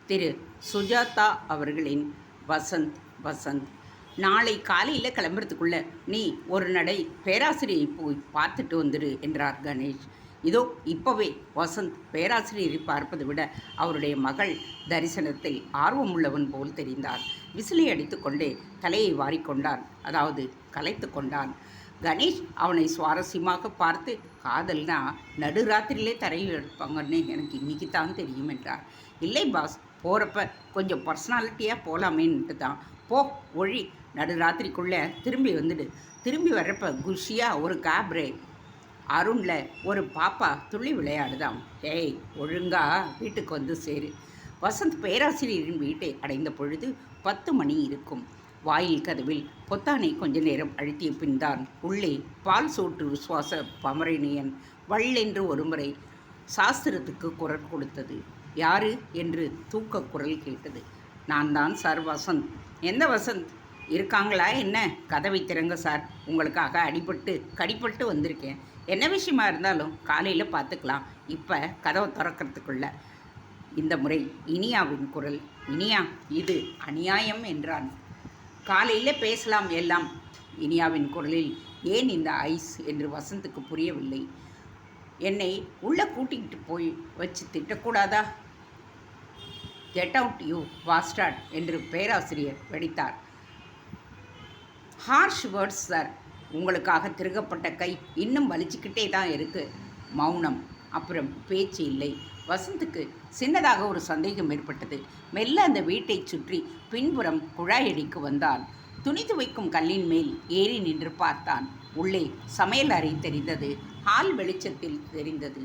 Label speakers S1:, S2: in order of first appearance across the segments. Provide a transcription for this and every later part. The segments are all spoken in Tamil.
S1: திரு சுஜாதா அவர்களின் வசந்த் வசந்த். நாளை காலையில் கிளம்புறதுக்குள்ள நீ ஒரு நடை பேராசிரியை போய் பார்த்துட்டு வந்துடு என்றார் கணேஷ். இதோ இப்போவே வசந்த் பேராசிரியரை பார்ப்பதை விட அவருடைய மகள் தரிசனத்தில் ஆர்வமுள்ளவன் போல் தெரிந்தார். விசிலை அடித்து கொண்டே தலையை வாரிக்கொண்டான், அதாவது கலைத்து கொண்டான். கணேஷ் அவனை சுவாரஸ்யமாக பார்த்து, காதல்னா நடுராத்திரியிலே தரையில் எடுப்பாங்கன்னு எனக்கு இன்றைக்கி தான் தெரியும் என்றார். இல்லை பாஸ், போகிறப்ப கொஞ்சம் பர்சனாலிட்டியாக போகலாமேன்ட்டு தான். போ ஒழி, நடுராத்திரிக்குள்ளே திரும்பி வந்துடு. திரும்பி வர்றப்ப குஷியாக ஒரு கேப்ரே அருணில் ஒரு பாப்பா துள்ளி விளையாடுதான். ஏய், ஒழுங்கா வீட்டுக்கு வந்து சேரு. வசந்த் பேராசிரியரின் வீட்டை அடைந்த பொழுது 10 மணி இருக்கும். வாயில் கதவில் பொத்தானை கொஞ்ச நேரம் அழுத்திய பின்தான் உள்ளே பால் சோற்று விசுவாச பமரேனியன் வள்ளென்று ஒருமுறை சாஸ்திரத்துக்கு குரல் கொடுத்தது. யாரு என்று தூக்க குரல் கேட்டது. நான் தான் சார் வசந்த். எந்த வசந்த்? இருக்காங்களா என்ன? கதவை திறங்க சார், உங்களுக்காக கடிப்பட்டு வந்திருக்கேன். என்ன விஷயமா இருந்தாலும் காலையில் பார்த்துக்கலாம், இப்போ கதவை திறக்கிறதுக்குள்ள. இந்த முறை இனியாவின் குரல். இனியா, இது அநியாயம் என்றான். காலையில் பேசலாம் எல்லாம். இனியாவின் குரலில் ஏன் இந்த ஐஸ் என்று வசந்துக்கு புரியவில்லை. என்னை உள்ளே கூட்டிக்கிட்டு போய் வச்சு திட்டக்கூடாதா? கெட் அவுட் யூ பாஸ்டார்ட் என்று பேராசிரியர் வெடித்தார். Harsh words sir. உங்களுக்காக திருகப்பட்ட கை இன்னும் வலிச்சுக்கிட்டே தான் இருக்குது. மௌனம். அப்புறம் பேச்சு இல்லை. வசந்துக்கு சின்னதாக ஒரு சந்தேகம் ஏற்பட்டது. மெல்ல அந்த வீட்டை சுற்றி பின்புறம் குழாயடிக்கு வந்தான். துணி துவைக்கும் கல்லின் மேல் ஏறி நின்று பார்த்தான். உள்ளே சமையல் அறை தெரிந்தது. ஹால் வெளிச்சத்தில் தெரிந்தது.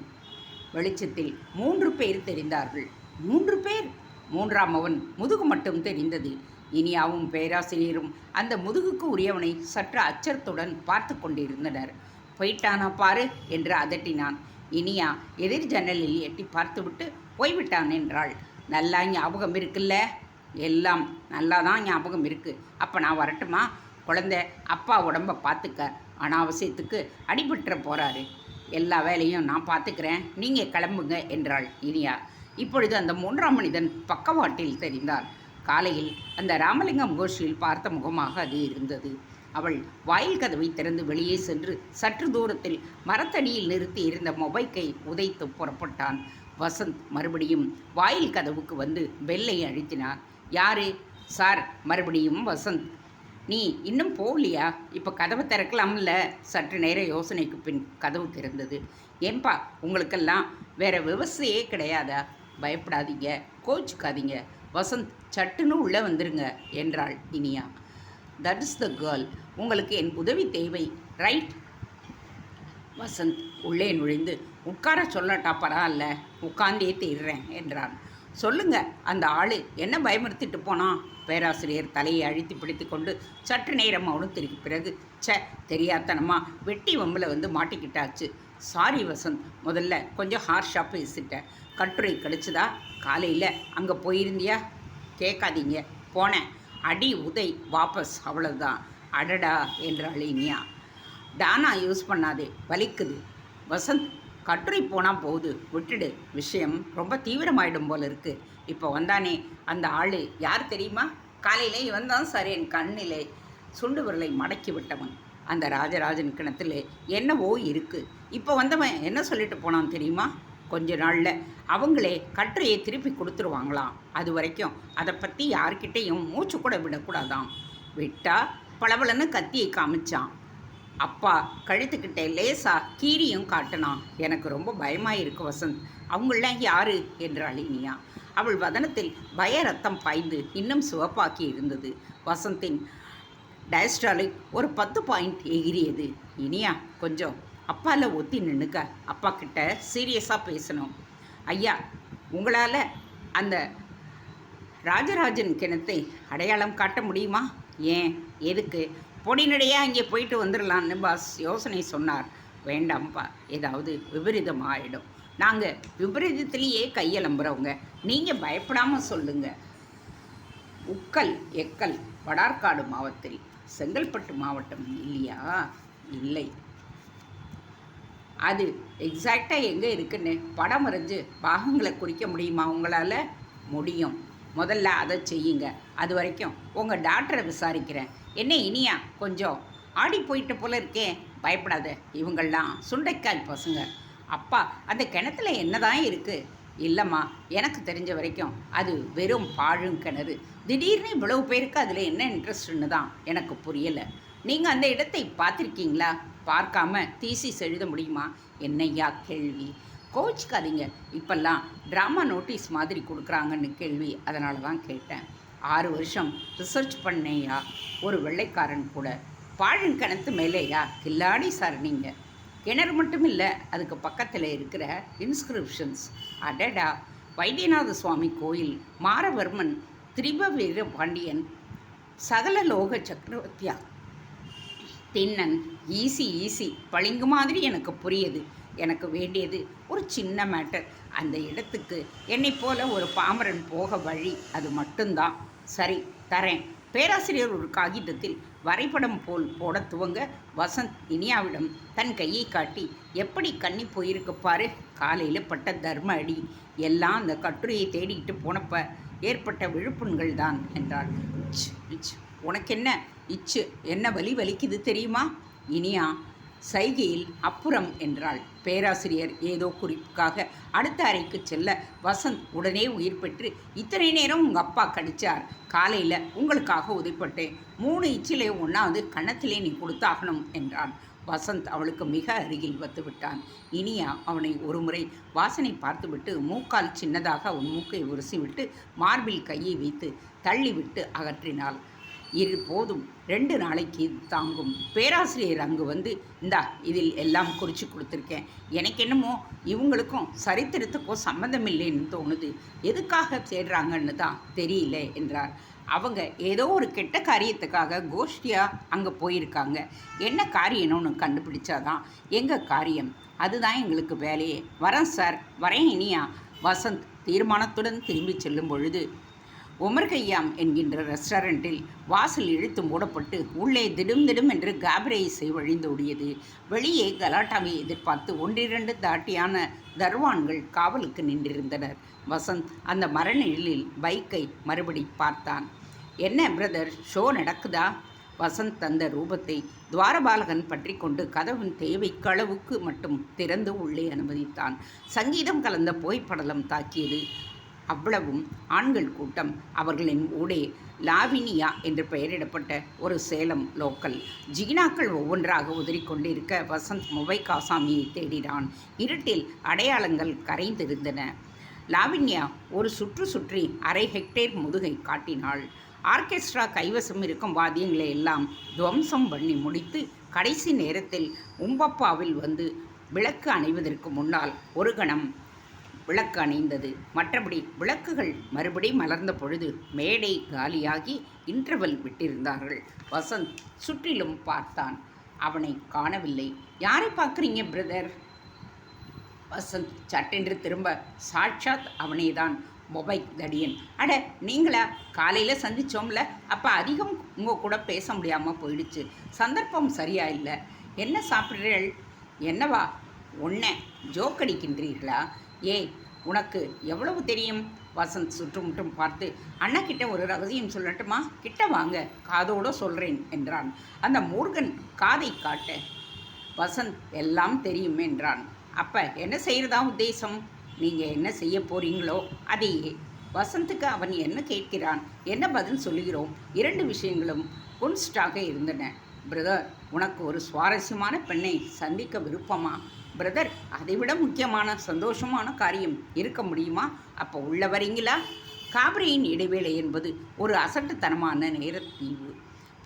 S1: வெளிச்சத்தில் 3 பேர் தெரிந்தார்கள். 3 பேர்? 3ஆம் அவன் முதுகு மட்டும் தெரிந்தது. இனியாவும் பேராசிரியரும் அந்த முதுகுக்கு உரியவனை சற்று அச்சத்துடன் பார்த்து கொண்டிருந்தனர். போயிட்டானா பாரு என்று அதட்டினான். இனியா எதிர் ஜன்னலில் எட்டி பார்த்துவிட்டு போய்விட்டான் என்றாள். நல்லா ஞாபகம் இருக்குல்ல? எல்லாம் நல்லா தான் ஞாபகம் இருக்குது. அப்போ நான் வரட்டுமா? குழந்தை அப்பா உடம்பை பார்த்துக்க. அனாவசியத்துக்கு அடிபட்டுற போகிறாரு. எல்லா வேலையும் நான் பார்த்துக்கிறேன், நீங்கள் கிளம்புங்க என்றாள் இனியா. இப்பொழுது அந்த 3ஆம் மனிதன் பக்கவாட்டில் தெரிந்தார். காலையில் அந்த ராமலிங்கம் கோஷில் பார்த்த முகமாக அது இருந்தது. அவள் வாயில் கதவை திறந்து வெளியே சென்று சற்று தூரத்தில் மரத்தடியில் நிறுத்தி இருந்த மொபைக்கை உதைத்து புறப்பட்டான். வசந்த் மறுபடியும் வாயில் கதவுக்கு வந்து பெல்லை அழுத்தினார். யாரு? சார். மறுபடியும் வசந்த். நீ இன்னும் போகலையா? இப்போ கதவை திறக்கலாம்ல? சற்று நேர யோசனைக்கு பின் கதவு திறந்தது. ஏன்பா, உங்களுக்கெல்லாம் வேற விவசாயே கிடையாதா? பயப்படாதீங்க, கோச்சுக்காதீங்க. வசந்த் சட்டுன்னு உள்ளே வந்துருங்க என்றாள் Iniya. That is the girl. உங்களுக்கு என் உதவி தேவை, ரைட்? வசந்த் உள்ளே நுழைந்து, உட்கார சொல்லட்டா? பரவாயில்ல, உட்காந்தே தீர்றேன் என்றான். சொல்லுங்க, அந்த ஆள் என்ன பயமுறுத்திட்டு போனான்? பேராசிரியர் தலையை அழுத்தி பிடித்து கொண்டு சற்று நேரம் மௌனத்திற்கு பிறகு, தெரியாதனமா வெட்டி வம்பில் வந்து மாட்டிக்கிட்டாச்சு. சாரி வசந்த், முதல்ல கொஞ்சம் ஹார்ஷாக பேசிட்டேன். கட்டுரை கழிச்சுதா? காலையில் அங்கே போயிருந்தியா? கேட்காதீங்க, போனேன். அடி உதை வாபஸ், அவ்வளோதான். அடடா என்றாள் இனியா. டானா யூஸ் பண்ணாதே, வலிக்குது. வசந்த், கட்டுரை போனால் போகுது, விட்டுடு. விஷயம் ரொம்ப தீவிரமாயிடும் போல் இருக்குது. இப்போ வந்தானே அந்த ஆள் யார் தெரியுமா? காலையில் இவன் தான் சார் என் கண்ணிலே சுண்டு விரலை மடக்கி விட்டவன். அந்த ராஜராஜன் கிணத்துல என்னவோ இருக்குது. இப்போ வந்தவன் என்ன சொல்லிட்டு போனான் தெரியுமா? கொஞ்ச நாளில் அவங்களே கட்டுரையை திருப்பி கொடுத்துருவாங்களாம். அது வரைக்கும் அதை பற்றி யார்கிட்டையும் மூச்சு கூட விடக்கூடாதான். விட்டால் பளபளன்னு கத்தியை காமிச்சான். அப்பா கழுத்துக்கிட்டே லேசா கீரியும் காட்டினான். எனக்கு ரொம்ப பயமாக இருக்கு வசந்த். அவங்களாம் யாரு என்றாள் இனியா. அவள் வதனத்தில் பய ரத்தம் பாய்ந்து இன்னும் சிவப்பாக்கி இருந்தது. வசந்தின் டயஸ்டாலிக் ஒரு 10 பாயிண்ட் எகிரியது. இனியா, கொஞ்சம் அப்பாவில் ஒத்தி நின்றுக்க. அப்பா கிட்ட சீரியஸாக பேசணும். ஐயா, உங்களால் அந்த ராஜராஜன் கிணத்தை அடையாளம் காட்ட முடியுமா? ஏன், எதுக்கு? பொடிநடையாக இங்கே போயிட்டு வந்துடலான்னு பாஸ் யோசனை சொன்னார். வேண்டாம்ப்பா, ஏதாவது விபரீதம் ஆகிடும். நாங்கள் விபரீதத்திலேயே கையெலம்புறவங்க. நீங்கள் பயப்படாமல் சொல்லுங்கள். உக்கல் எக்கல் வடார்காடு மாவட்டத்தில், செங்கல்பட்டு மாவட்டம் இல்லையா? இல்லை. அது எக்ஸாக்டாக எங்கே இருக்குன்னு படம் வரைஞ்சு பாகங்களை குறிக்க முடியுமா உங்களால்? முடியும். முதல்ல அதை செய்யுங்க. அது வரைக்கும் உங்கள் டாக்டரை விசாரிக்கிறேன். என்ன இனியா கொஞ்சம் ஆடி போயிட்ட போல இருக்கே? பயப்படாத, இவங்கள்லாம் சுண்டைக்காய் பசங்க. அப்பா, அந்த கிணத்துல என்னதான் இருக்குது? இல்லைம்மா, எனக்கு தெரிஞ்ச வரைக்கும் அது வெறும் பாழும் கிணறு. திடீர்னு இவ்வளவு பேருக்கு அதில் என்ன இன்ட்ரெஸ்ட்னு தான் எனக்கு புரியலை. நீங்கள் அந்த இடத்தை பார்த்துருக்கீங்களா? பார்க்காம தீசிஸ் எழுத முடியுமா? என்னையா கேள்வி? கோவிச்சுக்காதீங்க, இப்பெல்லாம் ட்ராமா நோட்டீஸ் மாதிரி கொடுக்குறாங்கன்னு கேள்வி, அதனால தான் கேட்டேன். 6 வருஷம் ரிசர்ச் பண்ணேயா, ஒரு வெள்ளைக்காரன் கூட. பாழுங்கிணத்து மேலேயா கில்லாடி சார் நீங்கள். கிணறு மட்டும் இல்லை, அதுக்கு பக்கத்தில் இருக்கிற இன்ஸ்கிரிப்ஷன்ஸ். அடடா, வைத்தியநாத சுவாமி கோயில், மாரவர்மன் திரிபவீர பாண்டியன், சகல லோக சக்கரவர்த்தியா, தின்னன். ஈஸி பளிங்கு மாதிரி எனக்கு புரியுது. எனக்கு வேண்டியது ஒரு சின்ன மேட்டர். அந்த இடத்துக்கு என்னை போல ஒரு பாமரன் போக வழி, அது மட்டும்தான். சரி, தரேன். பேராசிரியர் ஒரு காகிதத்தில் வரைபடம் போல் போட துவங்க வசந்த் இனியாவிடம் தன் கையை காட்டி, எப்படி கண்ணி போயிருக்கு பாரு, காலையில் பட்ட தர்ம அடி எல்லாம் அந்த கட்டுரையை தேடிக்கிட்டு போனப்ப ஏற்பட்ட விழுப்புண்கள் தான் என்றாள். உனக்கு என்ன இச்சு? என்ன வலிக்குது தெரியுமா? இனியா சைகையில் அப்புறம் என்றாள். பேராசிரியர் ஏதோ குறிப்புக்காக அடுத்த அறைக்கு செல்ல வசந்த் உடனே உயிர் பெற்று, இத்தனை நேரம் உங்கள் அப்பா கடிச்சார், காலையில் உங்களுக்காக உதைப்பட்டேன், 3 இச்சிலே ஒன்றாவது கன்னத்திலே நீ கொடுத்தாகணும் என்றான். வசந்த் அவளுக்கு மிக அருகில் வந்து விட்டான். இனியா அவனை ஒரு முறை வாசனை பார்த்துவிட்டு மூக்கால் சின்னதாக அவன் மூக்கை உரசிவிட்டு மார்பில் கையை வைத்து தள்ளிவிட்டு அகற்றினாள். இது போதும், 2 நாளைக்கு தாங்கும். பேராசிரியர் அங்கு வந்து, இந்தா இதில் எல்லாம் குறித்து கொடுத்துருக்கேன். எனக்கு என்னமோ இவங்களுக்கும் சரித்திரத்துக்கோ சம்மந்தம் இல்லைன்னு தோணுது. எதுக்காக தேடுறாங்கன்னு தான் தெரியல என்றார். அவங்க ஏதோ ஒரு கெட்ட காரியத்துக்காக கோஷ்டியாக அங்கே போயிருக்காங்க. என்ன காரியம்னு கண்டுபிடிச்சாதான் எங்கள் காரியம். அதுதான் எங்களுக்கு வேலையே. வரேன் சார், வரேன் இனியா. வசந்த் தீர்மானத்துடன் திரும்பி செல்லும் பொழுது உமர் கய்யாம் என்கின்ற ரெஸ்டாரண்ட்டில் வாசல் இழுத்து மூடப்பட்டு உள்ளே திடும் என்று காபரே இசை வழிந்தோடியது. வெளியே கலாட்டாவை எதிர்பார்த்து 1-2 தாட்டியான தர்வான்கள் காவலுக்கு நின்றிருந்தனர். வசந்த் அந்த மரநிழலில் பைக்கை மறுபடி பார்த்தான். என்ன பிரதர், ஷோ நடக்குதா? வசந்த் தந்த ரூபத்தை துவாரபாலகன் பற்றி கொண்டு கதவின் தேவைக்களவுக்கு மட்டும் திறந்து உள்ளே அனுமதித்தான். சங்கீதம் கலந்த புகைப்படலம் தாக்கியது. அவ்வளவும் ஆண்கள் கூட்டம். அவர்களின் ஊடே லாவினியா என்று பெயரிடப்பட்ட ஒரு சேலம் லோக்கல். ஜீனாக்கள் ஒவ்வொன்றாக உதறிக்கொண்டிருக்க வசந்த் மொபைல் காசாமியை தேடினான். இருட்டில் அடையாளங்கள் கரைந்திருந்தன. லாவினியா ஒரு சுற்றி 1/2 ஹெக்டேர் முதுகை காட்டினாள். ஆர்கெஸ்ட்ரா கைவசம் இருக்கும் வாத்தியங்களை எல்லாம் துவம்சம் பண்ணி முடித்து கடைசி நேரத்தில் உம்பப்பாவில் வந்து விளக்கு அணைவதற்கு முன்னால் ஒரு கணம் விளக்கு அணிந்தது. மற்றபடி விளக்குகள் மறுபடி மலர்ந்த பொழுது மேடை காலியாகி இன்டர்வல் விட்டிருந்தார்கள். வசந்த் சுற்றிலும் பார்த்தான். அவனை காணவில்லை. யாரை பார்க்குறீங்க பிரதர்? வசந்த் சட்டென்று திரும்ப சாட்சாத் அவனேதான், மொபைல் தடியன். அட நீங்களா? காலையில் சந்தித்தோம்ல, அப்போ அதிகம் உங்கள் கூட பேச முடியாமல் போயிடுச்சு. சந்தர்ப்பம் சரியா இல்லை. என்ன சாப்பிட்றீர்கள்? என்னவா ஒன்றை ஜோக்கடிக்கின்றீர்களா? ஏய், உனக்கு எவ்வளவு தெரியும்? வசந்த் சுற்றுமுற்றும் பார்த்து, அண்ணா கிட்ட ஒரு ரகசியம் சொல்லட்டுமா? கிட்ட வாங்க, காதோடு சொல்கிறேன் என்றான். அந்த மூர்கன் காதை காட்ட வசந்த் எல்லாம் தெரியும் என்றான். அப்போ என்ன செய்கிறதா உத்தேசம்? நீங்கள் என்ன செய்ய போகிறீங்களோ அதையே. வசந்துக்கு அவன் என்ன கேட்கிறான், என்ன பதில் சொல்லுகிறோம்? 2 விஷயங்களும் குன்ஸ்டாக இருந்தன. பிரதர், உனக்கு ஒரு சுவாரஸ்யமான பெண்ணை சந்திக்க விருப்பமா? பிரதர், அதைவிட முக்கியமான சந்தோஷமான காரியம் இருக்க முடியுமா? அப்போ உள்ள வரீங்களா? காபரியின் இடைவேளை என்பது ஒரு அசட்டுத்தனமான நேரத்தீவு.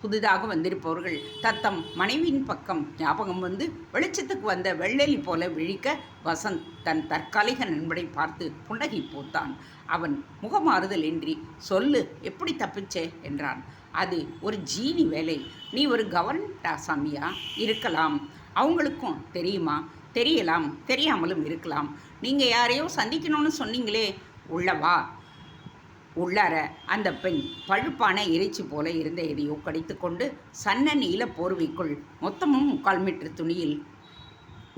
S1: புதிதாக வந்திருப்பவர்கள் தத்தம் மனைவியின் பக்கம் ஞாபகம் வந்து வெளிச்சத்துக்கு வந்த வெள்ளெலி போல விழிக்க வசந்த் தன் தற்காலிக நண்பனை பார்த்து புன்னகை போத்தான். அவன் முகமாறுதல் இன்றி, சொல்லு, எப்படி தப்பிச்சே என்றான். அது ஒரு ஜீனி வேலை. நீ ஒரு கவர்மெண்ட் ஆசாமியா இருக்கலாம். அவங்களுக்கும் தெரியுமா? தெரியலாம், தெரியாமலும் இருக்கலாம். நீங்கள் யாரையோ சந்திக்கணும்னு சொன்னீங்களே, உள்ளவா? உள்ளார அந்த பெண் பழுப்பான இறைச்சி போல இருந்த எதையோ கடித்து கொண்டு சன்ன நீல போர்வைக்குள் மொத்தமும் 3/4 மீட்டர் துணியில்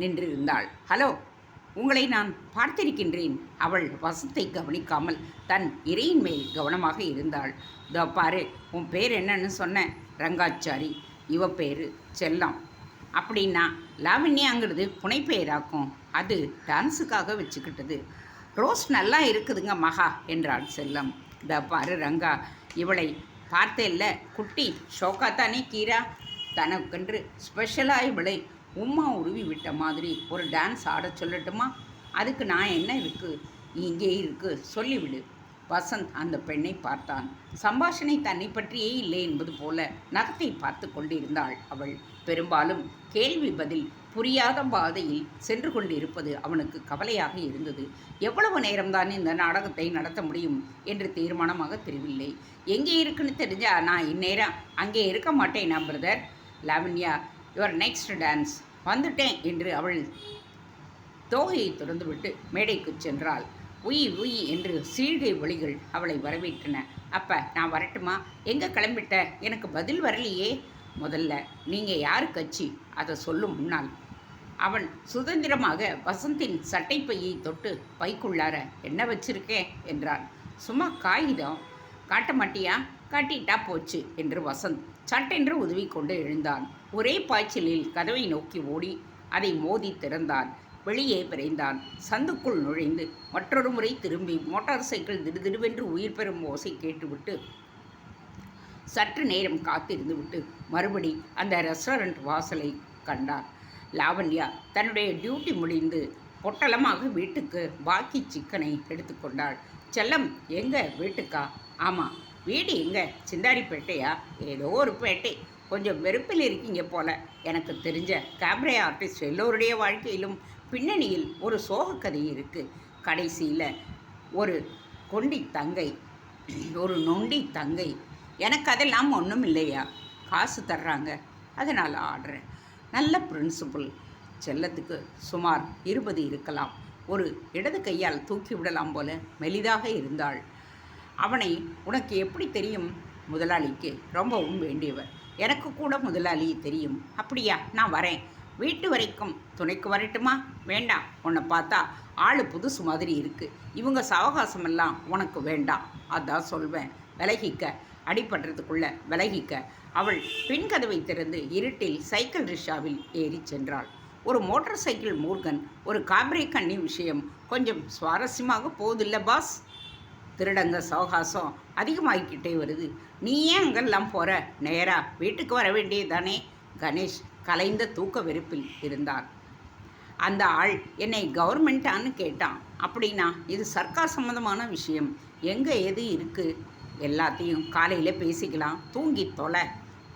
S1: நின்றிருந்தாள். ஹலோ, உங்களை நான் பார்த்திருக்கின்றேன். அவள் வசத்தை கவனிக்காமல் தன் இறையின் மேல் கவனமாக இருந்தாள். இதோ பாரு, உன் பேர் என்னன்னு சொன்னேன். ரங்காச்சாரி. இவ பேர் செல்லம். அப்படின்னா லாவண்யாங்கிறது புனைப்பெயராக்கும். அது டான்ஸுக்காக வச்சுக்கிட்டது. ரோஸ் நல்லா இருக்குதுங்க மகா என்றாள் செல்லம். இதோ பாரு ரங்கா, இவளை பார்த்தேல்ல, குட்டி ஷோக்காத்தானே கீரா. தனக்கென்று ஸ்பெஷலாக இவளை உம்மா உருவி விட்ட மாதிரி ஒரு டான்ஸ் ஆட சொல்லட்டுமா? அதுக்கு நான் என்ன இருக்குது, இங்கே இருக்குது, சொல்லிவிடு. வசந்த் அந்த பெண்ணை பார்த்தான். சம்பாஷணை தன்னை பற்றியே இல்லை என்பது போல நகத்தை பார்த்து கொண்டிருந்தாள் அவள். பெரும்பாலும் கேள்வி பதில் புரியாத பாதையில் சென்று கொண்டிருப்பது அவனுக்கு கவலையாக இருந்தது. எவ்வளவு நேரம்தான் இந்த நாடகத்தை நடத்த முடியும் என்று தீர்மானமாக தெரியவில்லை. எங்கே இருக்குன்னு தெரிஞ்சா நான் இந்நேரம் அங்கே இருக்க மாட்டேனா brother? Lavanya, your next dance. வந்துட்டேன் என்று அவள் தோகையை திறந்துவிட்டு மேடைக்கு சென்றாள். உயி உயி என்று சீழ்கை ஒளிகள் அவளை வரவேற்றன. அப்போ நான் வரட்டுமா? எங்கே கிளம்பிட்ட? எனக்கு பதில் வரலையே. முதல்ல நீங்கள் யார் கட்சி அதை சொல்லும் முன்னால். அவன் சுதந்திரமாக வசந்தின் சட்டைப்பையை தொட்டு பைக்குள்ளார என்ன வச்சிருக்கேன் என்றான். சும்மா காகிதம். காட்ட மாட்டியா? காட்டிட்டா போச்சு என்று வசந்த் சட்டென்று உதவி கொண்டு எழுந்தான். ஒரே பாய்ச்சலில் கதவை நோக்கி ஓடி அதை மோதி திறந்தான். வெளியே விரைந்தான். சந்துக்குள் நுழைந்து மற்றொரு முறை திரும்பி மோட்டார் சைக்கிள் திடுதிடுவென்று உயிர் பெறும் ஓசை கேட்டுவிட்டு சற்று நேரம் காத்திருந்து விட்டு மறுபடி அந்த ரெஸ்டாரண்ட் வாசலை கண்டார். லாவண்யா தன்னுடைய டியூட்டி முடிந்து பொட்டலமாக வீட்டுக்கு பாக்கி சிக்கனை எடுத்துக்கொண்டாள். செல்லம், எங்கே வீட்டுக்கா? ஆமாம். வீடு எங்கே? சிந்தாரிப்பேட்டையா? ஏதோ ஒரு பேட்டை. கொஞ்சம் வெறுப்பில் இருக்கீங்க போல. எனக்கு தெரிஞ்ச கேப்ரே ஆர்டிஸ்ட் எல்லோருடைய வாழ்க்கையிலும் பின்னணியில் ஒரு சோகக்கதை இருக்குது. கடைசியில் ஒரு கொண்டி தங்கை, ஒரு நொண்டி தங்கை. எனக்கு அதெல்லாம் ஒன்றும் இல்லையா. காசு தர்றாங்க, அதனால் ஆடுறேன். நல்ல பிரின்சிபல். செல்லத்துக்கு சுமார் 20 இருக்கலாம். ஒரு இடது கையால் தூக்கி விடலாம் போல மெலிதாக இருந்தாள். அவனை உனக்கு எப்படி தெரியும்? முதலாளிக்கு ரொம்பவும் வேண்டியவர். எனக்கு கூட முதலாளி தெரியும். அப்படியா? நான் வரேன். வீட்டு வரைக்கும் துணைக்கு வரட்டுமா? வேண்டாம். உன்னை பார்த்தா ஆள் புதுசு மாதிரி இருக்குது. இவங்க சவகாசமெல்லாம் உனக்கு வேண்டாம். அதான் சொல்வேன். விலகிக்க. அடிபடுறதுக்குள்ளே விலகிக்க. அவள் பின்கதவை திறந்து இருட்டில் சைக்கிள் ரிக்ஷாவில் ஏறி சென்றாள். ஒரு மோட்டார் சைக்கிள் மூர்கன் ஒரு காப்ரே கண்ணி விஷயம் கொஞ்சம் சுவாரஸ்யமாக போதில்லை பாஸ். திருடங்க சவகாசம் அதிகமாகிக்கிட்டே வருது. நீ ஏன் அங்கெல்லாம் போகிற? நேராக வீட்டுக்கு வர வேண்டியதானே? கணேஷ் கலைந்த தூக்க வெறுப்பில் இருந்தான். அந்த ஆள் என்னை கவர்மெண்ட்டான்னு கேட்டான். அப்படின்னா இது சர்க்கார் சம்மந்தமான விஷயம். எங்கே எது இருக்குது? எல்லாத்தையும் காலையில் பேசிக்கலாம். தூங்கி தொலை.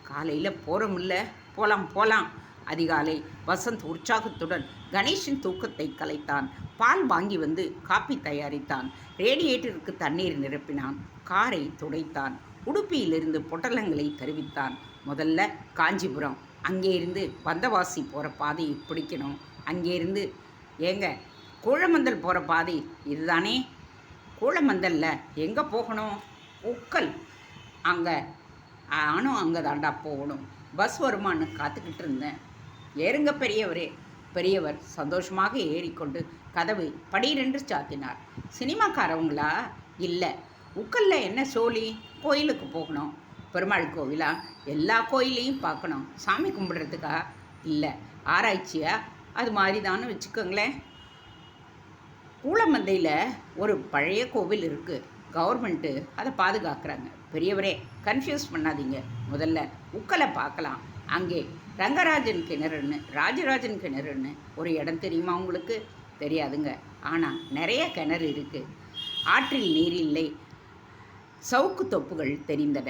S1: காலையில் போகிறோமில்ல, போகலாம். அதிகாலை வசந்த் உற்சாகத்துடன் கணேஷின் தூக்கத்தை கலைத்தான். பால் வாங்கி வந்து காப்பி தயாரித்தான். ரேடியேட்டருக்கு தண்ணீர் நிரப்பினான். காரை துடைத்தான். உடுப்பியிலிருந்து பொட்டலங்களை தருவித்தான். முதல்ல காஞ்சிபுரம். அங்கேருந்து வந்தவாசி போகிற பாதையை பிடிக்கணும். அங்கேருந்து ஏங்க கூழமந்தல் போகிற பாதை இதுதானே? கூழமந்தலில் எங்கே போகணும்? உக்கல். அங்கே நானும் அங்கே தாண்டா போகணும். பஸ் வருமானு காத்துக்கிட்டு இருந்தேன். ஏறுங்க பெரியவரே. பெரியவர் சந்தோஷமாக ஏறிக்கொண்டு கதவை படீரென்று சாத்தினார். சினிமாக்காரவங்களா? இல்லை. உக்கல்ல என்ன சோழி? கோயிலுக்கு போகணும். பெருமாள் கோவிலா? எல்லா கோயிலையும் பார்க்கணும். சாமி கும்பிட்றதுக்கா? இல்லை. ஆராய்ச்சியா? அது மாதிரி தானே வச்சுக்கோங்களேன். கூளமந்தையில் ஒரு பழைய கோவில் இருக்குது. கவர்மெண்ட்டு அதை பாதுகாக்கிறாங்க. பெரியவரே, கன்ஃபியூஸ் பண்ணாதீங்க. முதல்ல உக்கலை பார்க்கலாம். அங்கே ரங்கராஜன் கிணறுன்னு, ராஜராஜன் கிணறுன்னு ஒரு இடம் தெரியுமா உங்களுக்கு? தெரியாதுங்க. ஆனால் நிறைய கிணறு இருக்குது. ஆற்றில் நீர் இல்லை. சவுக்கு தொப்புகள் தெரிந்தன.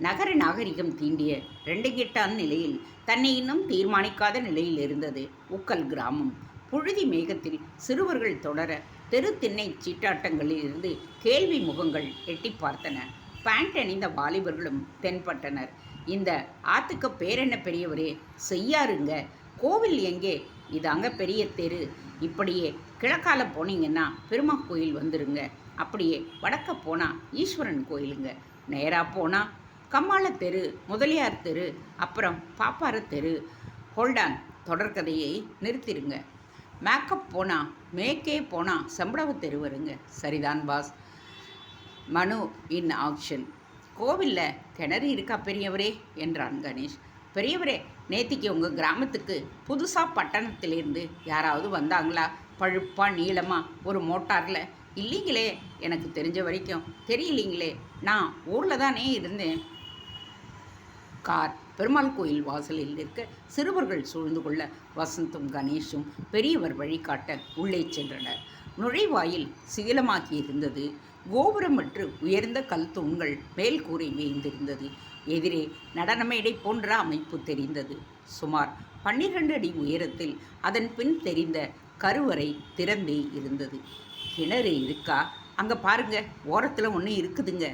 S1: நகர நாகரிகம் தீண்டிய 2 கெட்டான் நிலையில் தன்னை இன்னும் தீர்மானிக்காத நிலையில் இருந்தது உக்கல் கிராமம். புழுதி மேகத்தில் சிறுவர்கள் தொடர தெரு திண்ணை சீட்டாட்டங்களில் இருந்து கேள்வி முகங்கள் எட்டி பார்த்தன. பேண்ட் அணிந்த வாலிபர்களும் தென்பட்டனர். இந்த ஆத்துக்கு பேரென்ன பெரியவரே? செய்யாருங்க. கோவில் எங்கே? இதாங்க பெரிய தெரு. இப்படியே கிழக்கால போனீங்கன்னா பெருமா கோயில் வந்துருங்க. அப்படியே வடக்க போனால் ஈஸ்வரன் கோயிலுங்க. நேராக போனால் கம்மாள தெரு, முதலியார் தெரு, அப்புறம் பாப்பார தெரு. ஹோல்டான், தொடர்கதையை நிறுத்திடுங்க. மேக்கப் போனா மேக்கே போனா சம்பளவு தெருவருங்க. சரிதான் பாஸ். மனு இன் ஆக்ஷன். கோவிலில் கிணறு இருக்கா பெரியவரே என்றான் கணேஷ். பெரியவரே, நேத்திக்கு உங்கள் கிராமத்துக்கு புதுசாக பட்டணத்திலேருந்து யாராவது வந்தாங்களா? பழுப்பா நீளமா ஒரு மோட்டாரில்? இல்லைங்களே, எனக்கு தெரிஞ்ச வரைக்கும் தெரியலீங்களே. நான் ஊரில் தானே இருந்தேன். கார் பெருமாள் கோயில் வாசலில் இருக்க சிறுவர்கள் சூழ்ந்து கொள்ள வசந்தும் கணேஷும் பெரியவர் வழிகாட்ட உள்ளே சென்றனர். நுழைவாயில் சிதிலமாகி இருந்தது. கோபுரமற்று உயர்ந்த கல் தூண்கள் மேல் கூரை வேய்ந்திருந்தது. எதிரே நடனமேடை போன்ற அமைப்பு தெரிந்தது. சுமார் 12 அடி உயரத்தில் அதன் பின் தெரிந்த கருவறை திறந்தே இருந்தது. கிணறு இருக்கா? அங்கே பாருங்க, ஓரத்தில் ஒன்று இருக்குதுங்க.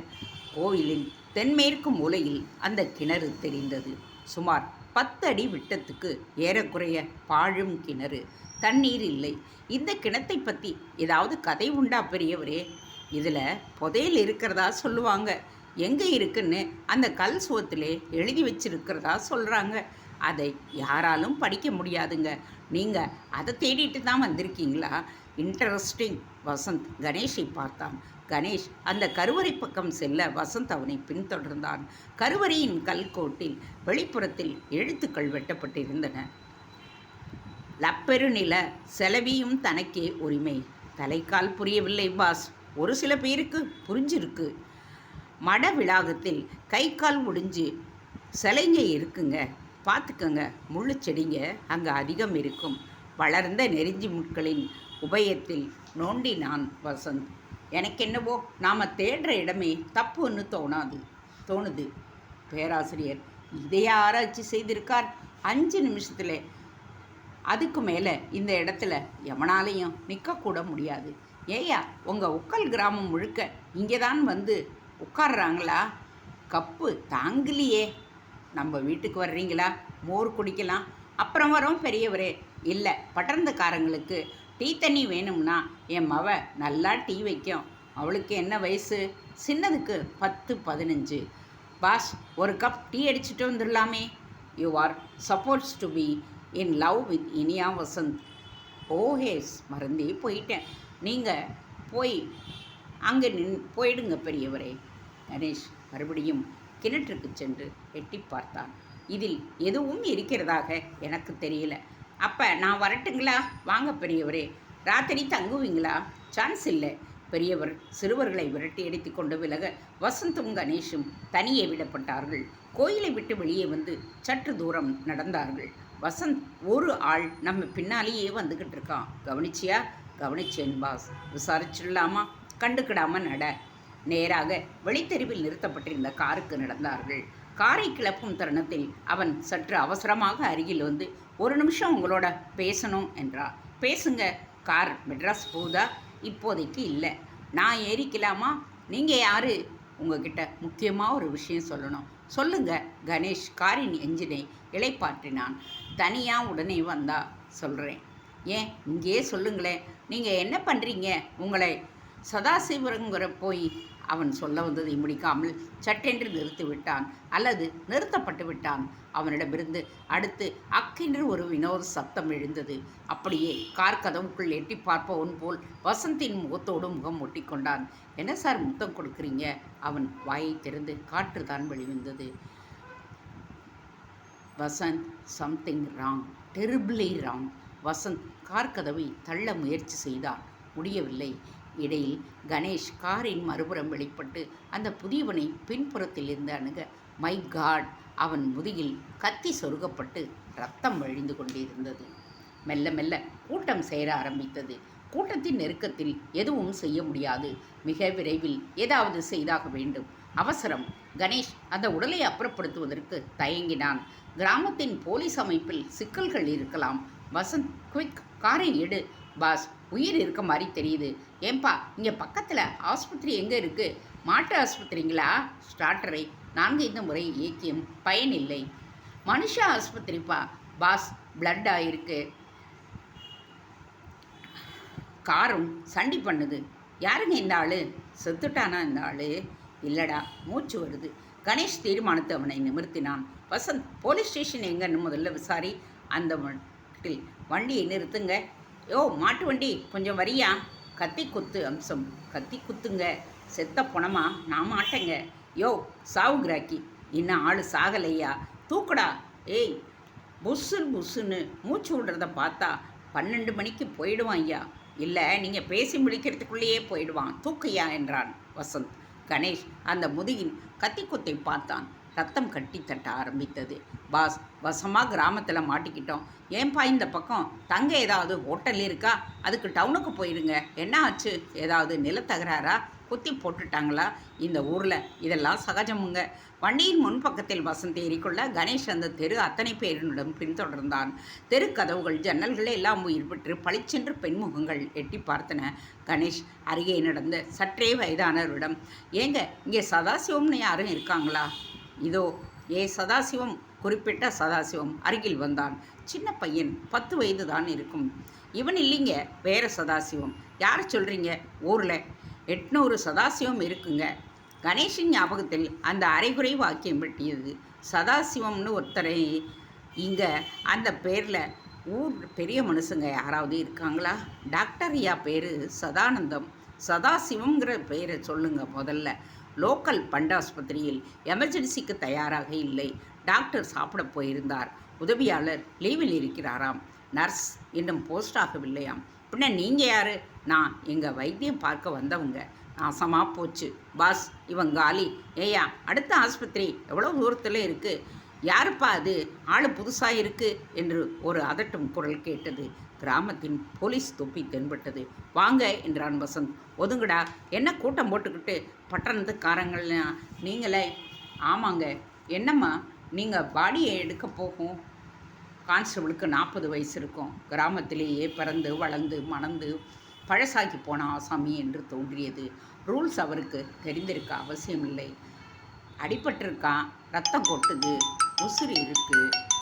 S1: கோயிலின் தென்மேற்கு மூலையில் அந்த கிணறு தெரிந்தது. சுமார் 10 அடி விட்டத்துக்கு ஏறக்குறைய பாழும் கிணறு. தண்ணீர் இல்லை. இந்த கிணத்தை பற்றி ஏதாவது கதை உண்டா பெரியவரே? இதில் புதையல் இருக்கிறதா சொல்லுவாங்க. எங்கே இருக்குன்னு அந்த கல் சுவத்திலே எழுதி வச்சிருக்கிறதா சொல்கிறாங்க. அதை யாராலும் படிக்க முடியாதுங்க. நீங்கள் அதை தேடிட்டு தான் வந்திருக்கீங்களா? இன்ட்ரெஸ்டிங். வசந்த் கணேஷை பார்த்தான். கணேஷ் அந்த கருவறை பக்கம் செல்ல வசந்த் அவனை பின்தொடர்ந்தான். கருவறையின் கல்கோட்டில் வெளிப்புறத்தில் எழுத்துக்கள் வெட்டப்பட்டிருந்தன. லப்பெருநில செலவியும் தனக்கே உரிமை. தலைக்கால் புரியவில்லை பாஸ். ஒரு சில பேருக்கு புரிஞ்சிருக்கு. மட விளாகத்தில் கை கால் முடிஞ்சு சிலைங்க இருக்குங்க, பார்த்துக்கங்க. முள்ளு செடிங்க அங்கே அதிகம் இருக்கும். வளர்ந்த நெருஞ்சி முட்களின் உபயத்தில் நோண்டினான் வசந்த். எனக்கென்னவோ நாம் தேடுற இடமே தப்புன்னு தோணுது. பேராசிரியர் இதையே ஆராய்ச்சி செய்திருக்கார் 5 நிமிஷத்தில். அதுக்கு மேலே இந்த இடத்துல எவனாலையும் நிற்கக்கூட முடியாது. ஏயா, உங்கள் உக்கல் கிராமம் முழுக்க இங்கே தான் வந்து உட்கார்றாங்களா? கப்பு தாங்கலையே. நம்ம வீட்டுக்கு வர்றீங்களா? மோர் குடிக்கலாம். அப்புறம் வரோம் பெரியவரே. இல்லை, பட்டணத்துக்காரங்களுக்கு டீ தண்ணி வேணும்னா என் மவ நல்லா டீ வைக்கும். அவளுக்கு என்ன வயசு? சின்னதுக்கு 10-15. பாஸ், ஒரு கப் டீ அடிச்சுட்டு வந்துடலாமே. You are suppose to be in love with Iniya Vasanth. Oh yes, மறந்தே போயிட்டேன். நீங்கள் போய் அங்கே போயிடுங்க பெரியவரே. கணேஷ் மறுபடியும் கிணற்றுக்கு சென்று எட்டி பார்த்தான். இதில் எதுவும் இருக்கிறதாக எனக்கு தெரியல. அப்போ நான் வரட்டுங்களா? வாங்க பெரியவரே. ராத்திரி தங்குவீங்களா? சான்ஸ் இல்லை. பெரியவர் சிறுவர்களை விரட்டி அடித்து கொண்டு விலக வசந்தும் கணேஷும் தனியே விடப்பட்டார்கள். கோயிலை விட்டு வெளியே வந்து சற்று தூரம் நடந்தார்கள். வசந்த், ஒரு ஆள் நம்ம பின்னாலேயே வந்துக்கிட்டு இருக்கான். கவனிச்சியா? கவனிச்சேன் பாஸ். விசாரிச்சிடலாமா? கண்டுக்கிடாமல் நட. நேராக வெளித்தெருவில் நிறுத்தப்பட்டிருந்த காருக்கு நடந்தார்கள். காரை கிளப்பும் தருணத்தில் அவன் சற்று அவசரமாக அருகில் வந்து, 1 நிமிஷம் உங்களோட பேசணும் என்றார். பேசுங்க. கார் மெட்ராஸ் போகுதா? இப்போதைக்கு இல்லை. நான் ஏறிக்கலாமா? நீங்கள் யார்? உங்ககிட்ட முக்கியமாக ஒரு விஷயம் சொல்லணும். சொல்லுங்க. கணேஷ் காரின் என்ஜினை இளைப்பாற்றினான். தனியாக உடனே வந்தா சொல்கிறேன். ஏன் இங்கேயே சொல்லுங்களேன். நீங்கள் என்ன பண்ணுறீங்க? உங்களை சதாசிவரங்கிற போய் அவன் சொல்ல வந்ததை முடிக்காமல் சட்டென்று நிறுத்தி விட்டான், அல்லது நிறுத்தப்பட்டு விட்டான். அவனிடமிருந்து அடுத்து அக்கென்று ஒரு வினோத சப்தம் எழுந்தது. அப்படியே கார் கதவுக்குள் எட்டி பார்ப்பவன் போல் வசந்தின் முகத்தோடு முகம் ஒட்டிக்கொண்டான். என்ன சார் முத்தம் கொடுக்குறீங்க? அவன் வாயை திறந்து காற்று தான் வெளிவந்தது. Vasanth, something wrong, terribly wrong. Vasanth car கதவை தள்ள முயற்சி செய்தான். முடியவில்லை. இடையில் கணேஷ் காரின் மறுபுறம் வெளிப்பட்டு அந்த புதியவனை பின்புறத்தில் இருந்து அணுக, மை காட், அவன் முதுகில் கத்தி சொருகப்பட்டு ரத்தம் வழிந்து கொண்டிருந்தது. மெல்ல மெல்ல கூட்டம் சேர ஆரம்பித்தது. கூட்டத்தின் நெருக்கத்தில் எதுவும் செய்ய முடியாது. மிக விரைவில் ஏதாவது செய்தாக வேண்டும். அவசரம். கணேஷ் அந்த உடலை அப்புறப்படுத்துவதற்கு தயங்கினான். கிராமத்தின் போலீஸ் அமைப்பில் சிக்கல்கள் இருக்கலாம். வசந்த், குவிக், காரை எடு. பாஸ், உயிர் இருக்க மாதிரி தெரியுது. ஏன்பா, இங்கே பக்கத்தில் ஆஸ்பத்திரி எங்கே இருக்குது? மாட்டு ஆஸ்பத்திரிங்களா? ஸ்டார்டரை 4-5 முறை இயக்கியும் பயனில்லை. மனுஷா ஆஸ்பத்திரிப்பா. பாஸ், பிளட் ஆகிருக்கு. காரும் சண்டி பண்ணுது. யாருங்க இந்த ஆள்? செத்துட்டானா இந்த ஆள்? இல்லைடா, மூச்சு வருது. கணேஷ் தீர்மானித்து அவனை நிமிர்த்தினான். வசந்த், போலீஸ் ஸ்டேஷன் எங்கன்னு முதல்ல விசாரி. அந்த வண்டியை நிறுத்துங்க. யோ மாட்டு வண்டி கொஞ்சம் வரியா? கத்தி குத்து அம்சம். கத்தி குத்துங்க. செத்த பொணமா நான் மாட்டேங்க. யோ சாவு கிராக்கி, இன்னும் ஆள் சாகலையா? தூக்குடா. ஏய், புஸ்ஸுன்னு மூச்சு விடுறத பார்த்தா 12 மணிக்கு போயிடுவான் ஐயா. இல்லை, நீங்கள் பேசி முடிக்கிறதுக்குள்ளேயே போயிடுவான். தூக்கையா என்றான் வசந்த். கணேஷ் அந்த முதுகின் கத்தி குத்தை பார்த்தான். ரத்தம் கட்டி தட்ட ஆரம்பித்தது. பாஸ், வசமாக கிராமத்தில் மாட்டிக்கிட்டோம். ஏன்பா இந்த பக்கம் தங்க ஏதாவது ஹோட்டல் இருக்கா? அதுக்கு டவுனுக்கு போயிருங்க. என்ன ஆச்சு? ஏதாவது நிலத்தகராறா? குத்தி போட்டுட்டாங்களா? இந்த ஊரில் இதெல்லாம் சகஜமுங்க. வண்டியின் முன்பக்கத்தில் வசந்த் ஏறிக்கொள்ள கணேஷ் அந்த தெரு அத்தனை பேரிடம் பின்தொடர்ந்தான். தெரு கதவுகள் ஜன்னல்களே எல்லாம் உயிர் பெற்று பளிச்சென்று பெண்முகங்கள் எட்டி பார்த்தன. கணேஷ் அருகே நடந்த சற்றே வயதானவரிடம், ஏங்க இங்கே சதாசிவம்னு யாரும் இருக்காங்களா? இதோ சதாசிவம், குறிப்பிட்ட சதாசிவம் அருகில் வந்தான். சின்ன பையன், 10 வயது தான் இருக்கும். இவன் இல்லைங்க, வேற சதாசிவம். யாரை சொல்கிறீங்க? ஊரில் 800 சதாசிவம் இருக்குங்க. கணேஷின் ஞாபகத்தில் அந்த அரைகுறை வாக்கியம் வெட்டியது. சதாசிவம்னு ஒருத்தரை இங்கே அந்த பேரில் ஊர் பெரிய மனுஷங்க யாராவது இருக்காங்களா? டாக்டர் ஐயா பேர் சதானந்தம். சதாசிவங்கிற பேரை சொல்லுங்க முதல்ல. லோக்கல் பண்டாஸ்பத்திரியில் எமர்ஜென்சிக்கு தயாராக இல்லை. டாக்டர் சாப்பிட போயிருந்தார். உதவியாளர் லீவில் இருக்கிறாராம். நர்ஸ் இன்னும் போஸ்ட் ஆகவில்லையாம். பின்ன நீங்கள் யார்? நான் எங்கள் வைத்தியம் பார்க்க வந்தவங்க. நாசமாக போச்சு பாஸ், இவன் காலி. ஏயா, அடுத்த ஆஸ்பத்திரி எவ்வளோ தூரத்தில் இருக்குது? யாருப்பா அது? ஆள் புதுசாக இருக்குது என்று ஒரு அதட்டும் குரல் கேட்டது. கிராமத்தின் போலீஸ் தொப்பி தென்பட்டது. வாங்க என்றான் வசந்த். ஒதுங்கடா, என்ன கூட்டம் போட்டுக்கிட்டு பட்டணத்துக்காரங்கள் நீங்களே? ஆமாங்க. என்னம்மா, நீங்கள் பாடியை எடுக்க போகும் கான்ஸ்டபிளுக்கு 40 வயசு இருக்கும். கிராமத்திலேயே பிறந்து வளர்ந்து மணந்து பழசாக்கி போன ஆசாமி என்று தோன்றியது. ரூல்ஸ் அவருக்கு தெரிந்திருக்க அவசியமில்லை. அடிபட்டிருக்கான், ரத்தம் கொட்டுது, உசுறு இருக்குது.